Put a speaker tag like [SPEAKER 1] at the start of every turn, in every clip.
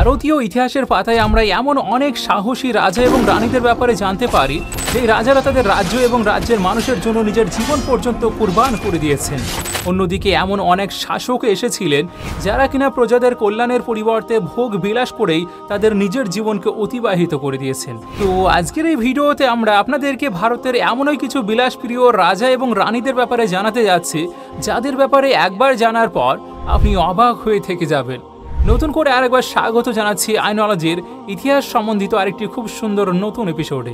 [SPEAKER 1] ভারতীয় ইতিহাসের পাতায় আমরা এমন অনেক সাহসী রাজা এবং রানীদের ব্যাপারে জানতে পারি যে রাজারা তাদের রাজ্য এবং রাজ্যের মানুষের জন্য নিজের জীবন পর্যন্ত কুরবান করে দিয়েছেন। অন্যদিকে এমন অনেক শাসক এসেছিলেন যারা কিনা প্রজাদের কল্যাণের পরিবর্তে ভোগ বিলাস করেই তাদের নিজের জীবনকে অতিবাহিত করে দিয়েছেন। তো আজকের এই ভিডিওতে আমরা আপনাদেরকে ভারতের এমনই কিছু বিলাসপ্রিয় রাজা এবং রানীদের ব্যাপারে জানাতে যাচ্ছি যাদের ব্যাপারে একবার জানার পর আপনি অবাক হয়ে থেকে যাবেন। নতুন করে আরেকবার স্বাগত জানাচ্ছি আইনলজির ইতিহাস সম্বন্ধিত আরেকটি খুব সুন্দর নতুন এপিসোডে।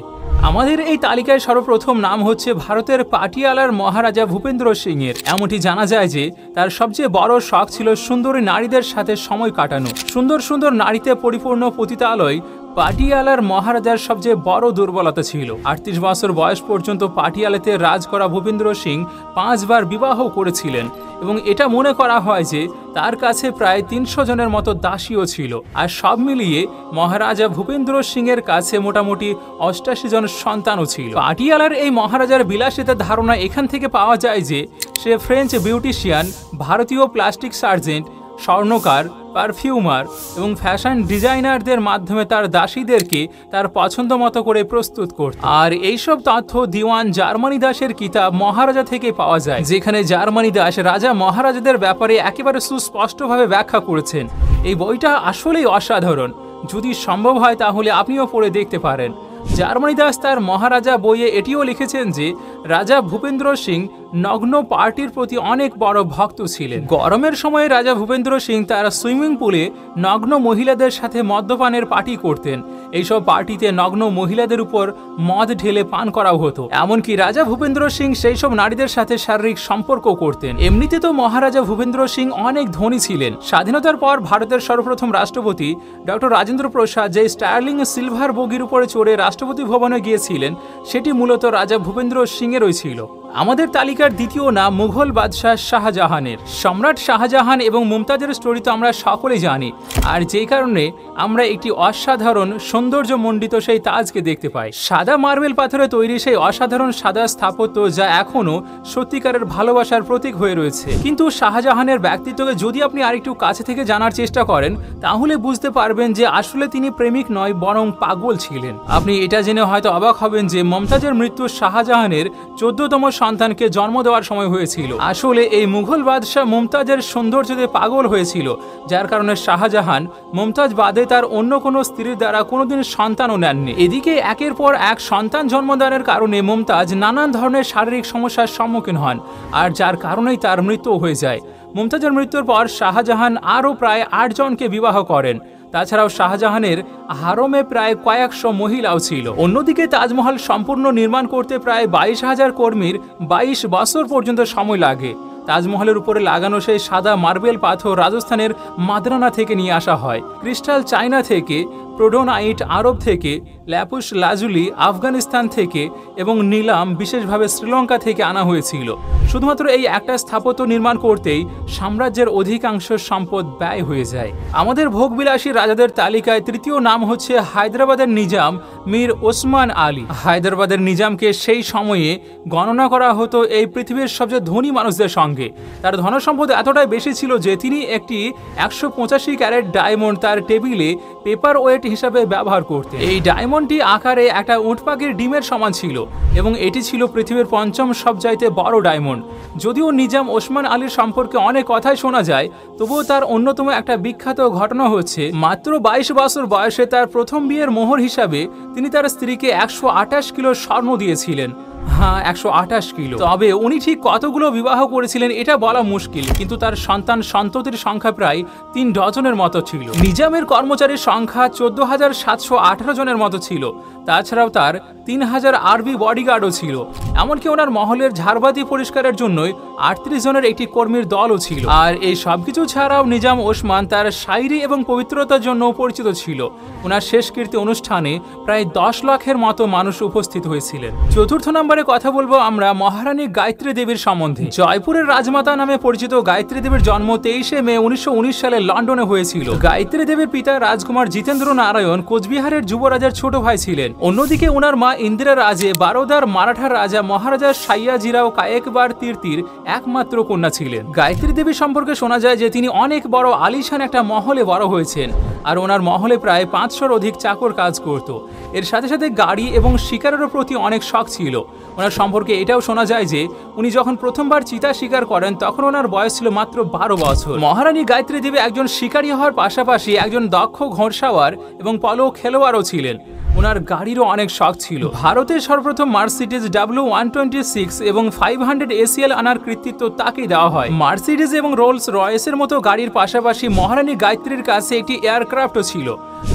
[SPEAKER 1] আমাদের এই তালিকায় সর্বপ্রথম নাম হচ্ছে ভারতের পাটিয়ালার মহারাজা ভূপেন্দ্র সিং এর। এমনটি জানা যায় যে তার সবচেয়ে বড় শখ ছিল সুন্দরী নারীদের সাথে সময় কাটানো। সুন্দর সুন্দর নারীতে পরিপূর্ণ পতিতালয় পাটিয়ালার মহারাজার সবচেয়ে বড় দুর্বলতা ছিল। ৩৮ বছর বয়স পর্যন্ত পাটিয়ালাতে রাজ করা ভূপেন্দ্র সিং ৫ বার বিবাহ করেছিলেন এবং এটা মনে করা হয় যে তার কাছে প্রায় ৩০০ জনের মতো দাসীও ছিল। আর সব মিলিয়ে মহারাজা ভূপেন্দ্র সিং এর কাছে মোটামুটি ৮৮ জন সন্তানও ছিল। পাটিয়ালার এই মহারাজার বিলাসিতার ধারণা এখান থেকে পাওয়া যায় যে সে ফ্রেঞ্চ বিউটিশিয়ান, ভারতীয় প্লাস্টিক সার্জেন্ট, স্বর্ণকার, পারফিউমার এবং ফ্যাশন ডিজাইনারদের মাধ্যমে তার দাসীদেরকে তার পছন্দ মতো করে প্রস্তুত করত। আর এইসব তথ্য দিওয়ান জার্মানি দাসের কিতাব মহারাজা থেকে পাওয়া যায়, যেখানে জার্মানি দাস রাজা মহারাজাদের ব্যাপারে একেবারে সুস্পষ্টভাবে ব্যাখ্যা করেছেন। এই বইটা আসলেই অসাধারণ। যদি সম্ভব হয় তাহলে আপনিও পড়ে দেখতে পারেন। জার্মানি দাস তার মহারাজা বইয়ে এটিও লিখেছেন যে রাজা ভূপেন্দ্র সিং নগ্ন পার্টির প্রতি অনেক বড় ভক্ত ছিলেন। গরমের সময়ে রাজা ভূপেন্দ্র সিং তার সুইমিং পুলে নগ্ন মহিলাদের সাথে মদ্যপানের পার্টি করতেন। এইসব পার্টিতে নগ্ন মহিলাদের উপর মদ ঢেলে পান করাও হতো। এমনকি রাজা ভূপেন্দ্র সিং সেই সব নারীদের সাথে শারীরিক সম্পর্ক করতেন। এমনিতে তো মহারাজা ভূপেন্দ্র সিং অনেক ধনী ছিলেন। স্বাধীনতার পর ভারতের সর্বপ্রথম রাষ্ট্রপতি ডক্টর রাজেন্দ্র প্রসাদ যে স্টার্লিং সিলভার বগির উপরে চড়ে রাষ্ট্রপতি ভবনে গিয়েছিলেন সেটি মূলত রাজা ভূপেন্দ্র সিং এরই ছিল। আমাদের তালিকার দ্বিতীয় নাম মুঘল বাদশাহ শাহজাহানের। সম্রাট শাহজাহান এবং মুমতাজের স্টোরি তো আমরা সকলেই জানি, আর যেই কারণে আমরা একটি অসাধারণ সৌন্দর্যমণ্ডিত সেই তাজকে দেখতে পাই। সাদা মার্বেল পাথরে তৈরি সেই অসাধারণ সাদা স্থাপত্য যা এখনো সত্যিকারের ভালোবাসার প্রতীক হয়ে রয়েছে। কিন্তু শাহজাহানের ব্যক্তিত্বকে যদি আপনি আরেকটু কাছে থেকে জানার চেষ্টা করেন তাহলে বুঝতে পারবেন যে আসলে তিনি প্রেমিক নয় বরং পাগল ছিলেন। আপনি এটা জেনে হয়তো অবাক হবেন যে মমতাজের মৃত্যু শাহজাহানের ১৪তম সন্তানকে জন্ম দেওয়ার সময় হয়েছিল। আসলে এই মুঘল বাদশাহ মুমতাজের সৌন্দর্যতে পাগল হয়েছিল, যার কারণে শাহজাহান মুমতাজ বাদে তার অন্য কোনো স্ত্রীর দ্বারা কোনোদিন সন্তানও নেননি। এদিকে একের পর এক সন্তান জন্মদানের কারণে মুমতাজ নানান ধরনের শারীরিক সমস্যার সম্মুখীন হন, আর যার কারণেই তার মৃত্যু হয়ে যায়। মুমতাজের মৃত্যুর পর শাহজাহান আরও প্রায় ৮ জনকে বিবাহ করেন। তাছাড়াও শাহজাহানের হারমে প্রায় কয়েকশো মহিলাও ছিল। অন্যদিকে তাজমহল সম্পূর্ণ নির্মাণ করতে প্রায় ২২,০০০ কর্মীর ২২ বছর পর্যন্ত সময় লাগে। তাজমহলের উপরে লাগানো সেই সাদা মার্বেল পাথর রাজস্থানের মাদ্রানা থেকে নিয়ে আসা হয়, ক্রিস্টাল চায়না থেকে, প্রোডোনাইট আরব থেকে, ল্যাপুস লাজুলি আফগানিস্তান থেকে এবং নীলাম বিশেষভাবে শ্রীলঙ্কা থেকে আনা হয়েছিল। শুধুমাত্র এই একটা স্থাপত্য নির্মাণ করতেই সাম্রাজ্যের অধিকাংশ সম্পদ ব্যয় হয়ে যায়। আমাদের ভোগবিলাসী রাজাদের তালিকায় তৃতীয় নাম হচ্ছে হায়দ্রাবাদের নিজাম মীর ওসমান আলী। হায়দ্রাবাদের নিজামকে সেই সময়ে গণনা করা হতো এই পৃথিবীর সবচেয়ে ধনী মানুষদের সঙ্গে। তার ধনসম্পদ এতটাই বেশি ছিল যে তিনি একটি ১৮৫ ক্যারেট ডায়মন্ড তার টেবিলে পেপার ওয়েট হিসাবে ব্যবহার করতেন। এই ডায়মন্ডটি আকারে একটা উট পাখির ডিমের সমান ছিল এবং এটি ছিল পৃথিবীর ৫ম সবচাইতে বড় ডায়মন্ড। যদিও নিজাম ওসমান আলীর সম্পর্কে অনেক কথাই শোনা যায়, তবুও তার অন্যতম একটা বিখ্যাত ঘটনা হচ্ছে মাত্র ২২ বছর বয়সে তার প্রথম বিয়ের মোহর হিসাবে তিনি তার স্ত্রীকে ১২৮ কিলো স্বর্ণ দিয়েছিলেন। হ্যাঁ, ১২৮ কিলো। তবে উনি ঠিক কতগুলো বিবাহ করেছিলেন এটা বলা মুশকিল, কিন্তু তার সন্তান সন্ততির সংখ্যা প্রায় ৩ ডজনের মতো ছিল। নিজামের কর্মচারীর সংখ্যা ১৪,৭১৮ জনের মতো ছিল। তাছাড়াও তার ৩,০০০ আরবি বডিগার্ডও ছিল। এমনকি ওনার মহলের ঝাড়বাতি পরিষ্কারের জন্যই ৩৮ জনের একটি কর্মীর দলও ছিল। আর এই সবকিছু ছাড়াও নিজাম ওসমান তার শায়রি এবং পবিত্রতার জন্য পরিচিত ছিল। ওনার শেষকৃত্য অনুষ্ঠানে প্রায় ১০ লাখের মতো মানুষ উপস্থিত হয়েছিলেন। চতুর্থ নম্বরে কথা বলবো আমরা মহারানী গায়ত্রী দেবীর সম্বন্ধে। জয়পুরের রাজমাতা নামে পরিচিত গায়ত্রী দেবীর জন্ম ২৩শে মে ১৯১৯ সালে লন্ডনে হয়েছিল। গায়ত্রী দেবীর পিতা রাজকুমার জিতেন্দ্র নারায়ণ কোচবিহারের যুবরাজের ছোট ভাই ছিলেন। অন্যদিকে ওনার মা ইন্দিরা রাজে বারোদার মারাঠা রাজা মহারাজা সাইয়াজিরাও কায়েকবার তীর্থির একমাত্র কন্যা ছিলেন। গায়ত্রী দেবী সম্পর্কে শোনা যায় যে তিনি অনেক বড় আলিশান একটা মহলে বড় হয়েছেন, আর ওনার মহলে প্রায় 500-র অধিক চাকর কাজ করত। এর সাথে সাথে গাড়ি এবং শিকারেরও প্রতি অনেক শখ ছিল। ওনার সম্পর্কে এটাও শোনা যায় যে উনি যখন প্রথমবার চিতা শিকার করেন তখন ওনার বয়স ছিল মাত্র 12 বছর। মহারানী গায়ত্রী দেবী একজন শিকারী হওয়ার পাশাপাশি একজন দক্ষ ঘোড়সাওয়ার এবং পলো খেলোয়াড়ও ছিলেন। ওনার গাড়িরও অনেক শখ ছিল। ভারতের সর্বপ্রথম মার্সিডিজ W126 এবং 500 ACL আনার কৃতিত্ব তাকেই দেওয়া হয়। মার্সিডিজ এবং রোলস রয়েসের মতো গাড়ির পাশাপাশি মহারানী গায়ত্রীর কাছে একটি এয়ারক্রাফটও ছিল।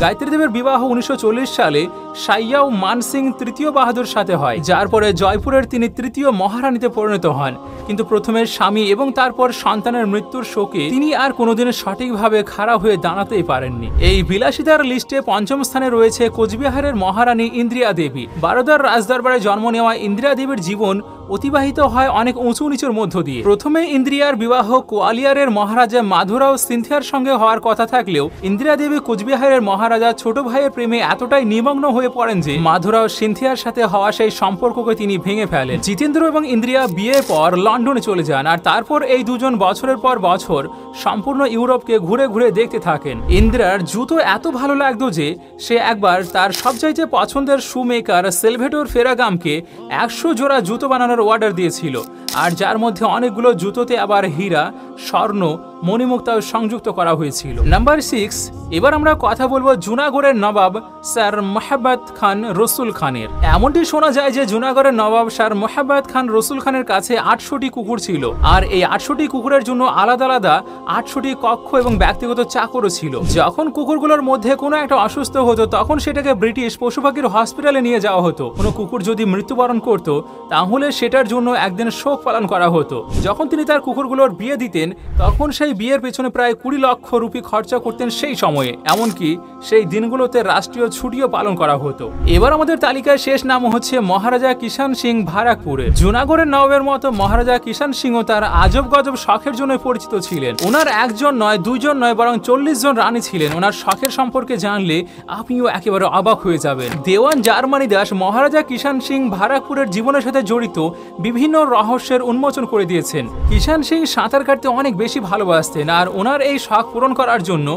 [SPEAKER 1] গায়ত্রী দেবীর বিবাহ 1940 সালে সাইয়াও মানসিং তৃতীয় বাহাদুর সাথে হয়, যার পরে জয়পুরের তিনি তৃতীয় মহারানীতে পরিণত হন। কিন্তু প্রথমে স্বামী এবং তারপর সন্তানের মৃত্যুর শোকে তিনি আর কোনোদিন সঠিকভাবে খাড়া হয়ে দাঁড়াতেই পারেননি। এই বিলাসিতার লিস্টে পঞ্চম স্থানে রয়েছে কোচবিহারের মহারানী ইন্দিরা দেবী। বারোদার রাজদরবারে জন্ম নেওয়া ইন্দিরা দেবীর জীবন অতিবাহিত হয় অনেক উঁচু নিচুর মধ্য দিয়ে। প্রথমে ইন্দ্রিয়ার বিবাহ কোয়ালিয়ারের মহারাজা মাধুরাও সিনথিয়ার সঙ্গে হওয়ার কথা থাকলেও ইন্দিরা দেবী কোচবিহারের মহারাজা ছোট ভাইয়ের প্রেমে এতটাই নিমগ্ন হয়ে পড়েন যে মাধুরাও সিনথিয়ার সাথে হওয়া সেই সম্পর্ককে তিনি ভেঙে ফেলেন। জিতেন্দ্র এবং ইন্দ্রিয়া বিয়ের পর লন্ডনে চলে যান, আর তারপর এই দুজন বছরের পর বছর সম্পূর্ণ ইউরোপকে ঘুরে ঘুরে দেখতে থাকেন। ইন্দিরার জুতো এত ভালো লাগতো যে সে একবার তার সবচাইতে পছন্দের শু মেকার সেলভেটোর ফেরাগামকে 100 জোড়া জুতো বানানোর অর্ডার দিয়েছিল, আর যার মধ্যে অনেকগুলো জুতোতে আবার হীরা, স্বর্ণ, মণিমুক্তাও সংযুক্ত করা হয়েছিল। নাম্বার 6, এবার আমরা কথা বলবো জুনাগড়ের নবাব স্যার মোহাম্মদ খান রসুল খানের। এমনটি শোনা যায় যে জুনাগড়ের নবাব স্যার মোহাম্মদ খান রসুল খানের কাছে 800টি কুকুর ছিল, আর এই 800টি কুকুরের জন্য আলাদা আলাদা 800টি কক্ষ এবং ব্যক্তিগত চাকরও ছিল। যখন কুকুরগুলোর মধ্যে কোনো একটা অসুস্থ হতো তখন সেটাকে ব্রিটিশ পশু পাখির হসপিটালে নিয়ে যাওয়া হতো। কোনো কুকুর যদি মৃত্যুবরণ করত তাহলে সেটার জন্য একদিন শোক পালন করা হতো। যখন তিনি তার কুকুরগুলোর বিয়ে দিতেন তখন সেই বিয়ের পেছনে প্রায় 20 লক্ষ রুপি খরচা করতেন সেই সময়ে। এমনকি সেই দিনগুলোতে রাষ্ট্রীয় ছুটিও পালন করা হতো। এবার আমাদের তালিকায় শেষ নাম হচ্ছে মহারাজা কিষান সিং ভারাকপুরের। জুনাগড়ের নবাবের মতো মহারাজা কিষান সিংও তার আজব গজব শখের জন্য পরিচিত ছিলেন। ওনার একজন নয়, দুইজন নয়, বরং 40 জন রানী ছিলেন। ওনার শখের সম্পর্কে জানলে আপনিও একেবারে অবাক হয়ে যাবেন। দেওয়ান জার্মানি দাস মহারাজা কিষান সিং ভারাকপুরের জীবনের সাথে জড়িত বিভিন্ন রহস্যের উন্মোচন করে দিয়েছেন। কিষান সিং সাঁতার কাটতে অনেক বেশি ভালোবাসতেন, আর ওনার এই শখ পূরণ করার জন্য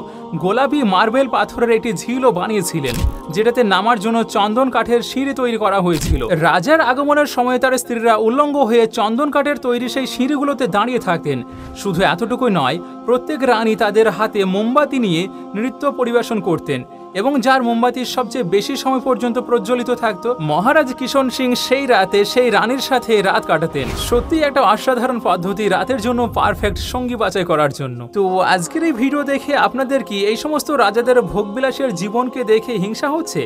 [SPEAKER 1] গোলাপি মার্বেল পাথরের একটি ঝিলও বানিয়েছিলেন, যেটাতে নামার জন্য চন্দন কাঠের সিঁড়ি তৈরি করা হয়েছিল। রাজার আগমনের সময় তার স্ত্রীরা উল্লঙ্গ হয়ে চন্দন কাঠের তৈরি সেই সিঁড়িগুলোতে দাঁড়িয়ে থাকতেন। শুধু এতটুকুই নয়, প্রত্যেক রানী তাদের হাতে মোমবাতি নিয়ে নৃত্য পরিবেশন করতেন, এবং যার মোমবাতি সবচেয়ে বেশি সময় পর্যন্ত প্রজ্বলিত থাকতো মহারাজ কিষণ সিং সেই রাতে সেই রানীর সাথে রাত কাটাতেন। সত্যি একটা অসাধারণ পদ্ধতি রাতের জন্য পারফেক্ট সঙ্গী বাছাই করার জন্য। তো আজকের এই ভিডিও দেখে আপনাদের কি এই সমস্ত রাজাদের ভোগবিলাসের জীবনকে দেখে হিংসা হচ্ছে,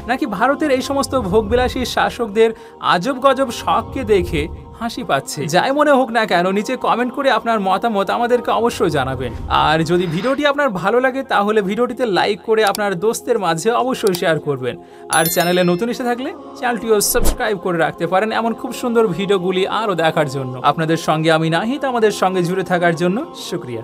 [SPEAKER 1] নাকি ভারতের এই সমস্ত ভোগবিলাসী শাসকদের আজব গজব শখকে দেখে হাসি পাচ্ছে? যাই মনে হোক না কেন, নিচে কমেন্ট করে আপনার মতামত আমাদেরকে অবশ্যই জানাবেন। আর যদি ভিডিওটি আপনার ভালো লাগে তাহলে ভিডিওটিতে লাইক করে আপনার দোস্তের মাঝে অবশ্যই শেয়ার করবেন। আর চ্যানেলে নতুন এসে থাকলে চ্যানেলটিও সাবস্ক্রাইব করে রাখতে পারেন এমন খুব সুন্দর ভিডিওগুলি আরও দেখার জন্য। আপনাদের সঙ্গে আমি নাহিদ, আমাদের সঙ্গে জুড়ে থাকার জন্য শুকরিয়া।